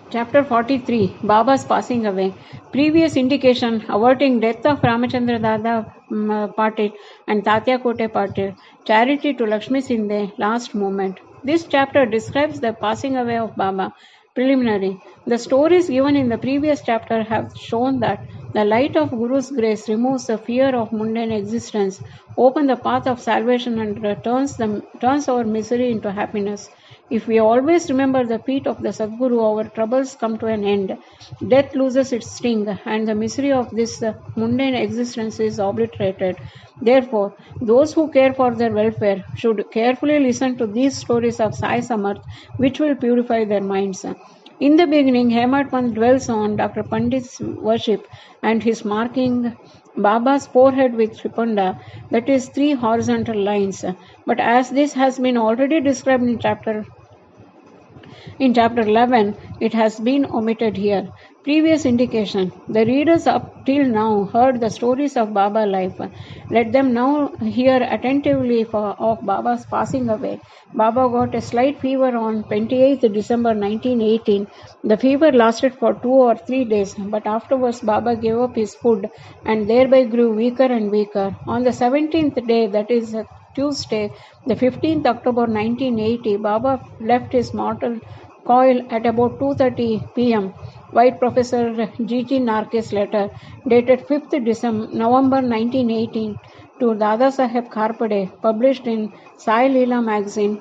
Chapter 43 Baba's passing away. Previous indication averting death of Ramachandra Dada Patil and Tatya Kote Patil. Charity to Lakshmi Sinde, last moment. This chapter describes the passing away of Baba. Preliminary. The stories given in the previous chapter have shown that the light of Guru's grace removes the fear of mundane existence, opens the path of salvation, and turns our misery into happiness. If we always remember the feet of the Sadguru, our troubles come to an end. Death loses its sting, and the misery of this mundane existence is obliterated. Therefore, those who care for their welfare should carefully listen to these stories of Sai Samarth, which will purify their minds. In the beginning, Hemad Pant dwells on Dr. Pandit's worship and his marking Baba's forehead with Tripanda, that is, 3 horizontal lines. But as this has been already described in chapter 11, it has been omitted here. Previous indication. The readers up till now heard the stories of Baba's life. Let them now hear attentively of Baba's passing away. Baba got a slight fever on 28th December 1918. The fever lasted for 2 or 3 days, but afterwards Baba gave up his food and thereby grew weaker and weaker. On the 17th day, that is Tuesday, the 15th October 1980, Baba left his mortal coil at about 2:30 p.m. White Professor G.G. Narke's letter, dated 5th November 1918, to Dada Saheb Kharpade, published in Sai Leela magazine,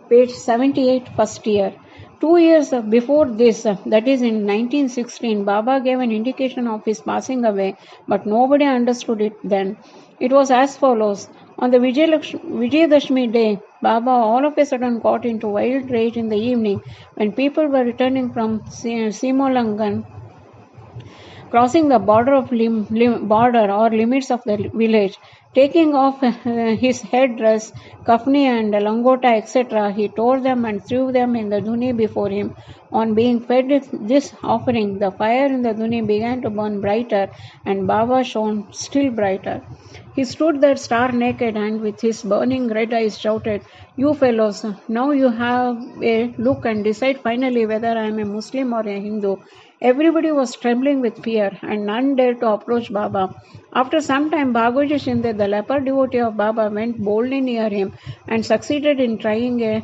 page 78, first year. 2 years before this, that is in 1916, Baba gave an indication of his passing away, but nobody understood it then. It was as follows. On the Vijayadashmi day, Baba all of a sudden got into wild rage in the evening when people were returning from Simolangan, crossing the border or limits of the village. Taking off his headdress, kafni and langota, etc., he tore them and threw them in the dhuni before him. On being fed this offering, the fire in the dhuni began to burn brighter, and Baba shone still brighter. He stood there star naked and with his burning red eyes shouted, "You fellows, now you have a look and decide finally whether I am a Muslim or a Hindu." Everybody was trembling with fear, and none dared to approach Baba. After some time, Bhagoji Shinde, the leper devotee of Baba, went boldly near him and succeeded in trying a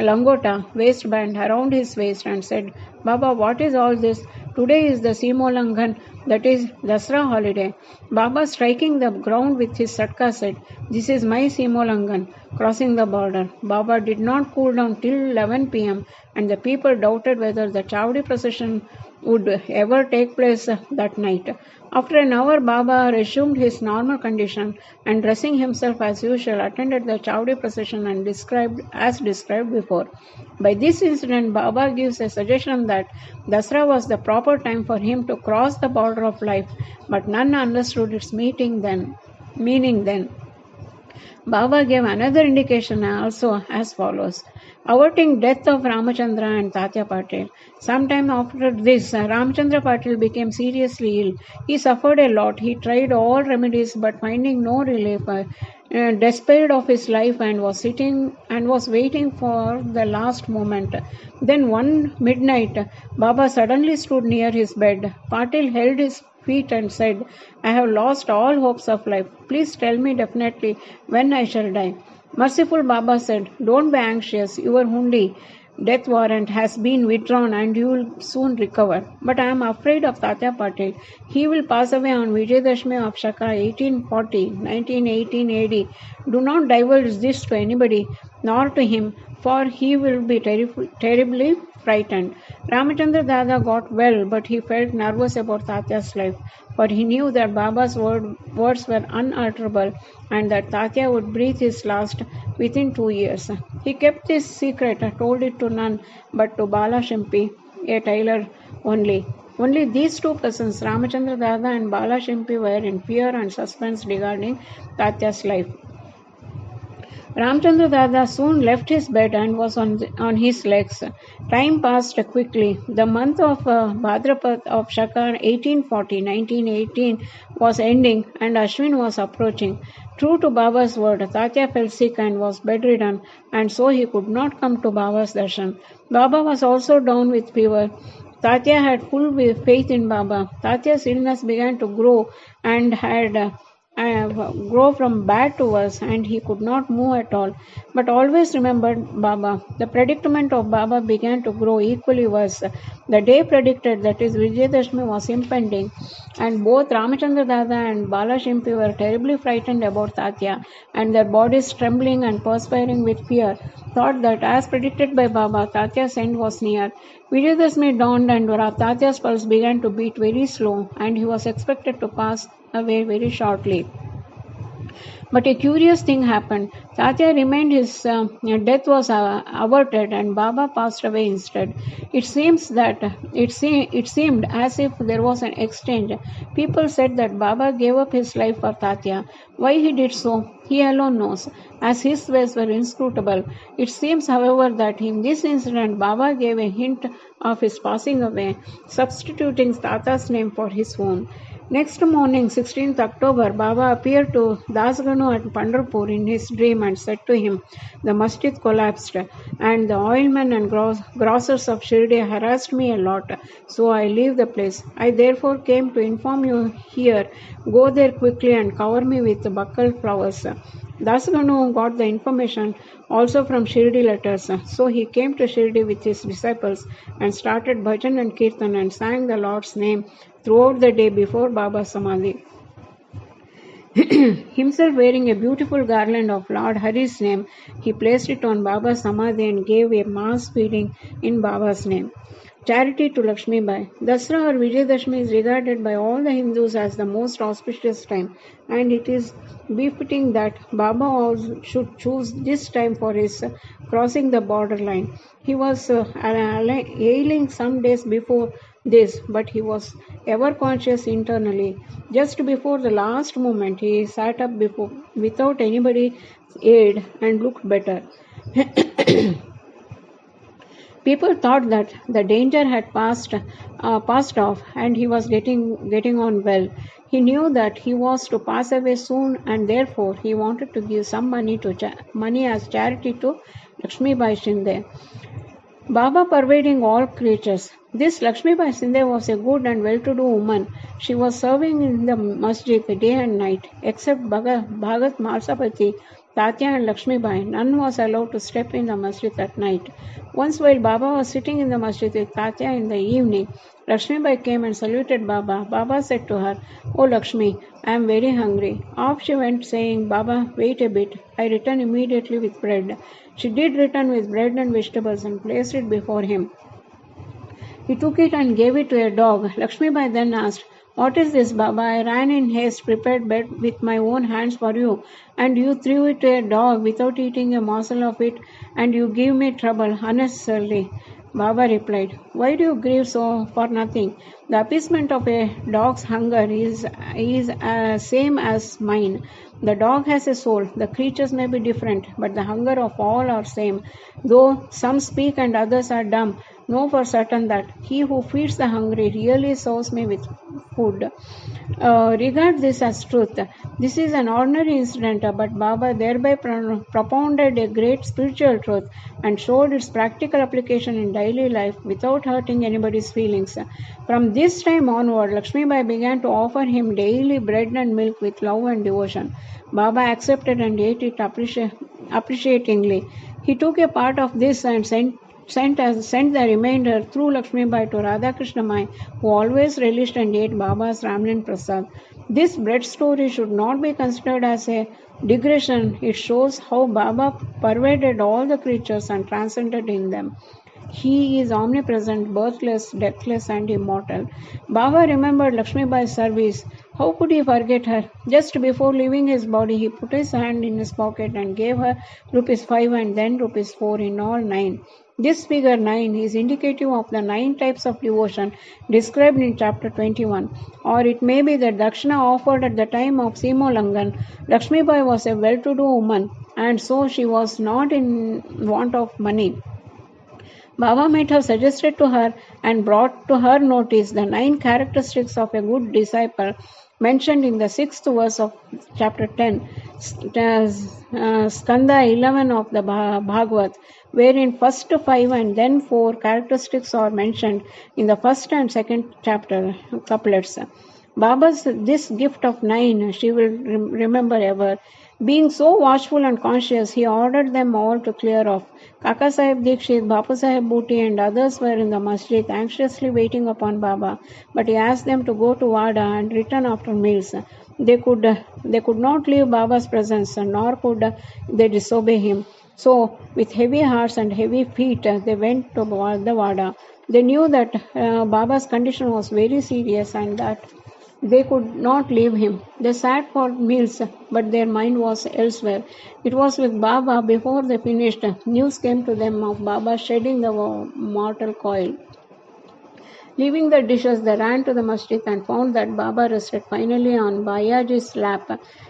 langota waistband around his waist and said, "Baba, what is all this? Today is the Simolangan, that is Dasra holiday." Baba, striking the ground with his satka, said, "This is my Simolangan," crossing the border. Baba did not cool down till 11 p.m. and the people doubted whether the Chavdi procession would ever take place that night. After an hour, Baba resumed his normal condition and, dressing himself as usual, attended the Chavdi procession and described before. By this incident, Baba gives a suggestion that Dasra was the proper time for him to cross the border of life, but none understood its meaning then. Baba gave another indication also as follows. Averting death of Ramachandra and Tatya Patil. Sometime after this, Ramachandra Patil became seriously ill. He suffered a lot. He tried all remedies but finding no relief, despaired of his life and was waiting for the last moment. Then one midnight, Baba suddenly stood near his bed. Patil held his feet and said, "I have lost all hopes of life. Please tell me definitely when I shall die." Merciful Baba said, "Don't be anxious. Your hundi, death warrant, has been withdrawn and you will soon recover. But I am afraid of Tatya Patil. He will pass away on Vijayadashmi of Shaka 1918 AD. Do not divulge this to anybody, nor to him, for he will be terribly frightened." Ramachandra Dada got well, but he felt nervous about Tatya's life, for he knew that Baba's words were unalterable and that Tatya would breathe his last within 2 years. He kept this secret and told it to none but to Bala Shimpi, a tailor only. Only these two persons, Ramachandra Dada and Bala Shimpi, were in fear and suspense regarding Tatya's life. Ramchandra Dada soon left his bed and was on his legs. Time passed quickly. The month of Bhadrapad of Shaka 1840-1918 was ending and Ashwin was approaching. True to Baba's word, Tatya fell sick and was bedridden, and so he could not come to Baba's darshan. Baba was also down with fever. Tatya had full faith in Baba. Tatya's illness began to grow and had grow from bad to worse, and he could not move at all, but always remembered Baba. The predicament of Baba began to grow equally worse. The day predicted, that is Vijayadashmi, was impending, and both Ramachandra Dada and Bala Shimpi were terribly frightened about Tatya, and their bodies trembling and perspiring with fear, thought that as predicted by Baba, Tatya's end was near. Vijayadashmi dawned and Tatya's pulse began to beat very slow, and he was expected to pass away very shortly. But a curious thing happened. Tatya remained, his death was averted, and Baba passed away instead. It seemed as if there was an exchange. People said that Baba gave up his life for Tatya. Why he did so, he alone knows, as his ways were inscrutable. It seems, however, that in this incident Baba gave a hint of his passing away, substituting Tata's name for his own. Next morning, 16th October, Baba appeared to Dasganu at Pandharpur in his dream and said to him, "The masjid collapsed, and the oilmen and grocers of Shirdi harassed me a lot, so I leave the place. I therefore came to inform you here. Go there quickly and cover me with buccal flowers." Dasganu got the information also from Shirdi letters, so he came to Shirdi with his disciples and started bhajan and kirtan and sang the Lord's name throughout the day before Baba's Samadhi. Himself wearing a beautiful garland of Lord Hari's name, he placed it on Baba's Samadhi and gave a mass feeding in Baba's name. Charity to Lakshmi Bai. Dasra or Vijayadashmi is regarded by all the Hindus as the most auspicious time, and it is befitting that Baba also should choose this time for his crossing the borderline. He was ailing some days before this, but he was ever conscious internally. Just before the last moment, he sat up without anybody's aid and looked better. People thought that the danger had passed off, and he was getting on well. He knew that he was to pass away soon, and therefore he wanted to give some money as charity to Lakshmi Bai Shinde. Baba pervading all creatures. This Lakshmi Bai Shinde was a good and well-to-do woman. She was serving in the masjid day and night. Except Bhagat Malsapati, Tatya and Lakshmi Bai, none was allowed to step in the masjid at night. Once while Baba was sitting in the masjid with Tatya in the evening, Lakshmi Bai came and saluted Baba. Baba said to her, "Oh Lakshmi, I am very hungry." Off she went saying, "Baba, wait a bit. I return immediately with bread." She did return with bread and vegetables and placed it before him. He took it and gave it to a dog. Lakshmi Bai then asked, "What is this, Baba? I ran in haste, prepared bed with my own hands for you, and you threw it to a dog without eating a morsel of it, and you give me trouble unnecessarily." Baba replied, "Why do you grieve so for nothing? The appeasement of a dog's hunger is same as mine. The dog has a soul. The creatures may be different, but the hunger of all are same. Though some speak and others are dumb, know for certain that he who feeds the hungry really serves me with food. Regard this as truth. This is an ordinary incident, but Baba thereby propounded a great spiritual truth and showed its practical application in daily life without hurting anybody's feelings. From this time onward, Lakshmi Bai began to offer him daily bread and milk with love and devotion. Baba accepted and ate it appreciatingly. He took a part of this and sent the remainder through Lakshmi Bai to Radhakrishna Mai, who always relished and ate Baba's Ramlin Prasad. This bread story should not be considered as a digression. It shows how Baba pervaded all the creatures and transcended in them. He is omnipresent, birthless, deathless, and immortal. Baba remembered Lakshmi Bai's service. How could he forget her? Just before leaving his body, he put his hand in his pocket and gave her ₹5 and then ₹4, in all 9. This figure 9 is indicative of the 9 types of devotion described in chapter 21, or it may be that Dakshina offered at the time of Simolangan. Lakshmi Bai was a well-to-do woman, and so she was not in want of money. Baba might have suggested to her and brought to her notice the 9 characteristics of a good disciple mentioned in the 6th verse of chapter 10, Skanda 11 of the Bhagavad, wherein first 5 and then 4 characteristics are mentioned in the first and second chapter couplets. Baba's this gift of 9 she will remember ever. Being so watchful and conscious, he ordered them all to clear off. Kaka Sahib Dikshit, Bapu Sahib Bhuti and others were in the masjid anxiously waiting upon Baba, but he asked them to go to Wada and return after meals. They could not leave Baba's presence, nor could they disobey him. So, with heavy hearts and heavy feet, they went to the Wada. They knew that Baba's condition was very serious and that they could not leave him. They sat for meals, but their mind was elsewhere. It was with Baba before they finished. News came to them of Baba shedding the mortal coil. Leaving the dishes, they ran to the masjid and found that Baba rested finally on Bayaji's lap.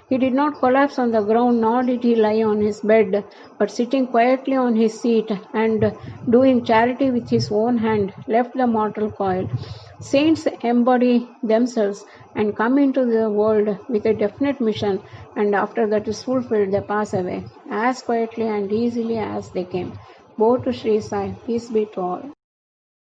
He did not collapse on the ground, nor did he lie on his bed, but sitting quietly on his seat and doing charity with his own hand, left the mortal coil. Saints embody themselves and come into the world with a definite mission, and after that is fulfilled, they pass away, as quietly and easily as they came. Bow to Sri Sai, peace be to all.